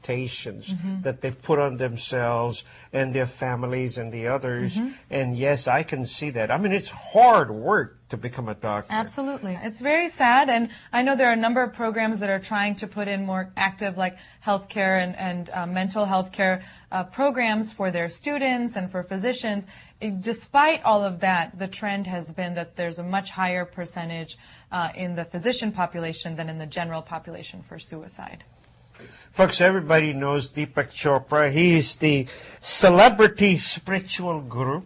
expectations that they put on themselves and their families and the others. And yes, I can see that. I mean, it's hard work to become a doctor. Absolutely. It's very sad, and I know there are a number of programs that are trying to put in more active, like healthcare and mental health care programs for their students and for physicians. Despite all of that, the trend has been that there's a much higher percentage in the physician population than in the general population for suicide. Folks, everybody knows Deepak Chopra. He is the celebrity spiritual guru.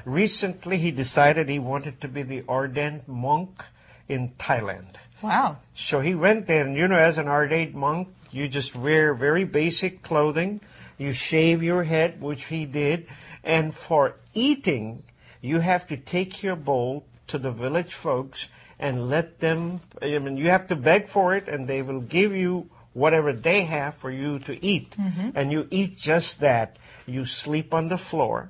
Recently, he decided he wanted to be the ordained monk in Thailand. Wow. So he went there, and as an ordained monk, you just wear very basic clothing. You shave your head, which he did. And for eating, you have to take your bowl to the village folks and let them, you have to beg for it, and they will give you whatever they have for you to eat. And you eat just that. You sleep on the floor.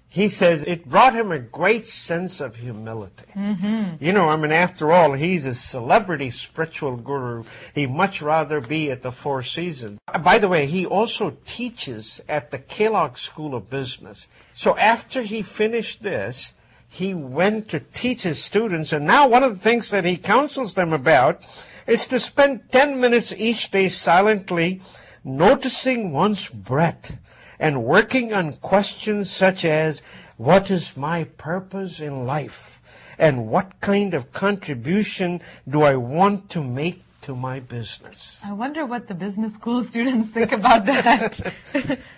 He says it brought him a great sense of humility. After all, he's a celebrity spiritual guru. He'd much rather be at the Four Seasons. By the way, he also teaches at the Kellogg School of Business. So after he finished this, he went to teach his students. And now one of the things that he counsels them about is to spend 10 minutes each day silently noticing one's breath and working on questions such as, what is my purpose in life? And what kind of contribution do I want to make to my business? I wonder what the business school students think about that.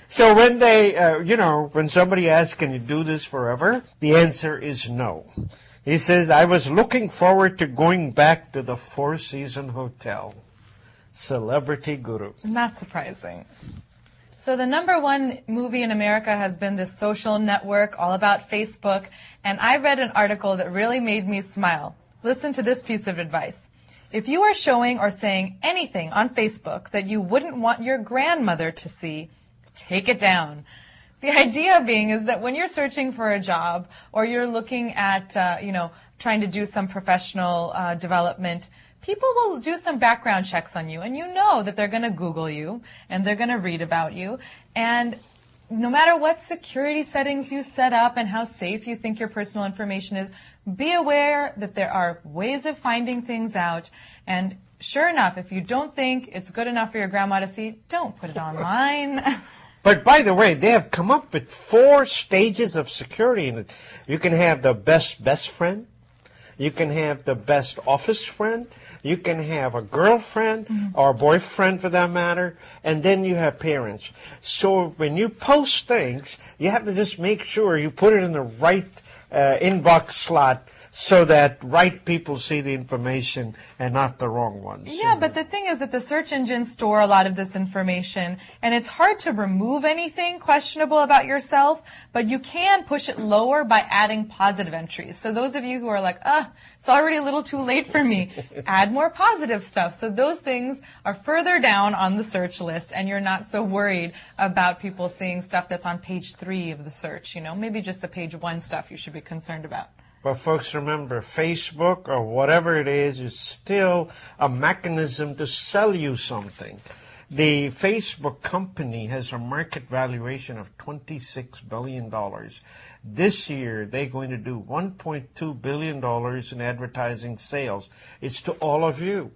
So when they, when somebody asks, can you do this forever? The answer is no. He says, I was looking forward to going back to the Four Seasons Hotel. Celebrity guru. Not surprising. So the #1 movie in America has been this social network all about Facebook, and I read an article that really made me smile. Listen to this piece of advice. If you are showing or saying anything on Facebook that you wouldn't want your grandmother to see, take it down. The idea being is that when you're searching for a job or you're looking at, trying to do some professional development, people will do some background checks on you, and you know that they're going to Google you and they're going to read about you. And no matter what security settings you set up and how safe you think your personal information is, be aware that there are ways of finding things out. And sure enough, if you don't think it's good enough for your grandma to see, don't put it online. But by the way, they have come up with 4 stages of security in it. You can have the best friend. You can have the best office friend. You can have a girlfriend or a boyfriend for that matter. And then you have parents. So when you post things, you have to just make sure you put it in the right inbox slot so that right people see the information and not the wrong ones. Yeah, but the thing is that the search engines store a lot of this information, and it's hard to remove anything questionable about yourself, but you can push it lower by adding positive entries. So those of you who are like, it's already a little too late for me, add more positive stuff. So those things are further down on the search list, and you're not so worried about people seeing stuff that's on page 3 of the search. Maybe just the page 1 stuff you should be concerned about. But folks, remember, Facebook or whatever it is still a mechanism to sell you something. The Facebook company has a market valuation of $26 billion. This year, they're going to do $1.2 billion in advertising sales. It's to all of you.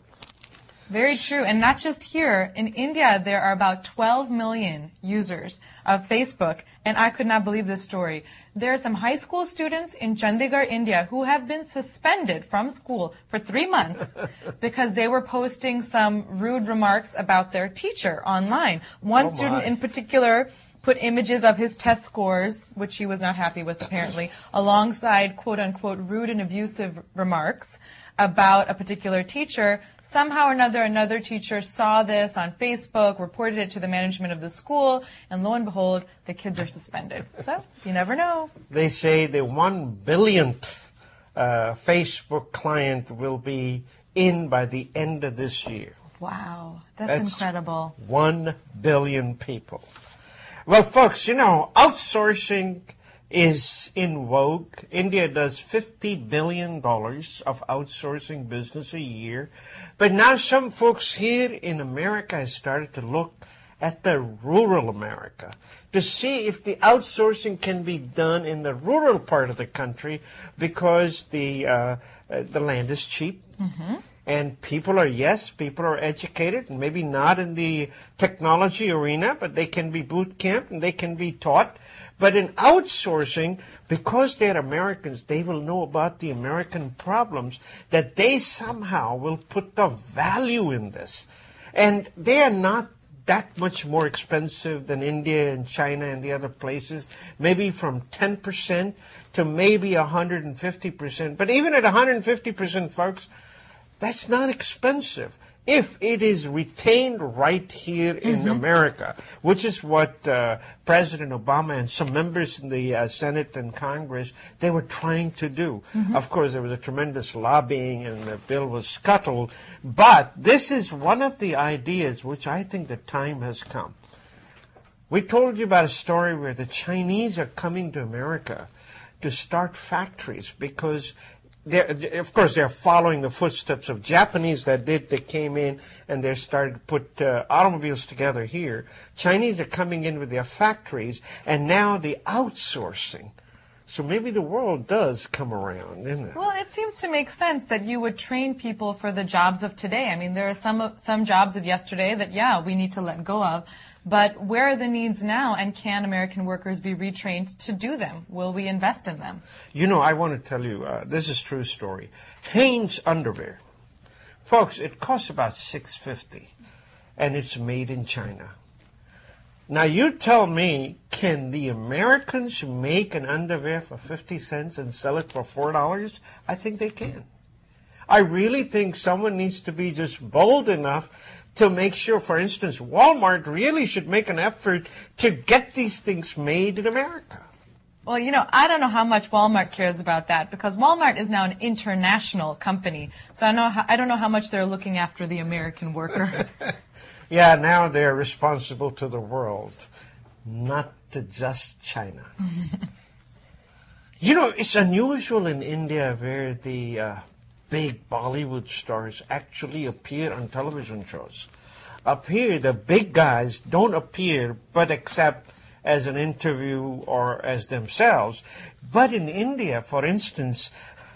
Very true. And not just here. In India, there are about 12 million users of Facebook. And I could not believe this story. There are some high school students in Chandigarh, India, who have been suspended from school for 3 months because they were posting some rude remarks about their teacher online. One student in particular put images of his test scores, which he was not happy with apparently, alongside quote-unquote rude and abusive remarks about a particular teacher. Somehow or another teacher saw this on Facebook, reported it to the management of the school, and lo and behold, the kids are suspended. So, you never know. They say the 1 billionth Facebook client will be in by the end of this year. Wow, that's incredible. 1 billion people. Well, folks, outsourcing is in vogue. India does $50 billion of outsourcing business a year. But now some folks here in America have started to look at the rural America to see if the outsourcing can be done in the rural part of the country because the land is cheap. Mm-hmm. And people are educated, and maybe not in the technology arena, but they can be boot camped and they can be taught. But in outsourcing, because they're Americans, they will know about the American problems, that they somehow will put the value in this. And they are not that much more expensive than India and China and the other places, maybe from 10% to maybe 150%. But even at 150%, folks, that's not expensive if it is retained right here in America, which is what President Obama and some members in the Senate and Congress, they were trying to do. Of course, there was a tremendous lobbying and the bill was scuttled, but this is one of the ideas which I think the time has come. We told you about a story where the Chinese are coming to America to start factories because of course, they're following the footsteps of Japanese that did. They came in and they started to put automobiles together here. Chinese are coming in with their factories, and now the outsourcing. So maybe the world does come around, isn't it? Well, it seems to make sense that you would train people for the jobs of today. I mean, there are some jobs of yesterday that, yeah, we need to let go of. But where are the needs now, and can American workers be retrained to do them? Will we invest in them? You know, I want to tell you, this is a true story. Hanes underwear. Folks, it costs about $6.50, and it's made in China. Now, you tell me, can the Americans make an underwear for 50 cents and sell it for $4? I think they can. I really think someone needs to be just bold enough to make sure, for instance, Walmart really should make an effort to get these things made in America. Well, you know, I don't know how much Walmart cares about that, because Walmart is now an international company. So I don't know how much they're looking after the American worker. Yeah, now they're responsible to the world, not to just China. You know, it's unusual in India where the big Bollywood stars actually appear on television shows. Up here, the big guys don't appear, but except as an interview or as themselves. But in India, for instance,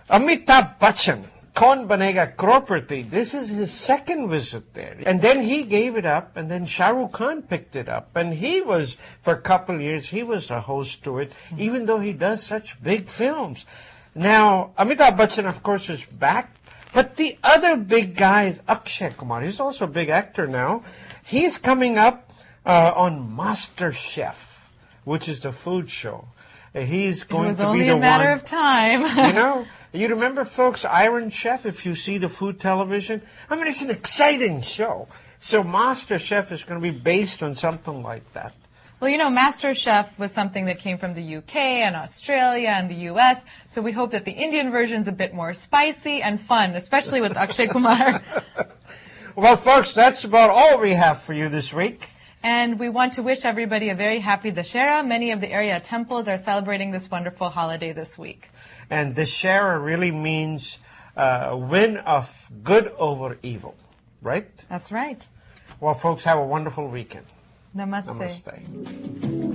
Amitabh Bachchan, Kaun Banega Crorepati, this is his second visit there. And then he gave it up, and then Shah Rukh Khan picked it up. And he was, for a couple of years, he was a host to it, even though he does such big films. Now, Amitabh Bachchan, of course, is back. But the other big guy is Akshay Kumar. He's also a big actor now. He's coming up on Master Chef, which is the food show. He's going to be the one. It was only a matter of time. You know, you remember, folks, Iron Chef, if you see the food television? I mean, it's an exciting show. So Master Chef is going to be based on something like that. Well, you know, Master Chef was something that came from the UK and Australia and the US, so we hope that the Indian version's a bit more spicy and fun, especially with Akshay Kumar. Well, folks, that's about all we have for you this week. And we want to wish everybody a very happy Dussehra. Many of the area temples are celebrating this wonderful holiday this week. And Dussehra really means win of good over evil, right? That's right. Well, folks, have a wonderful weekend. Namaste. Namaste.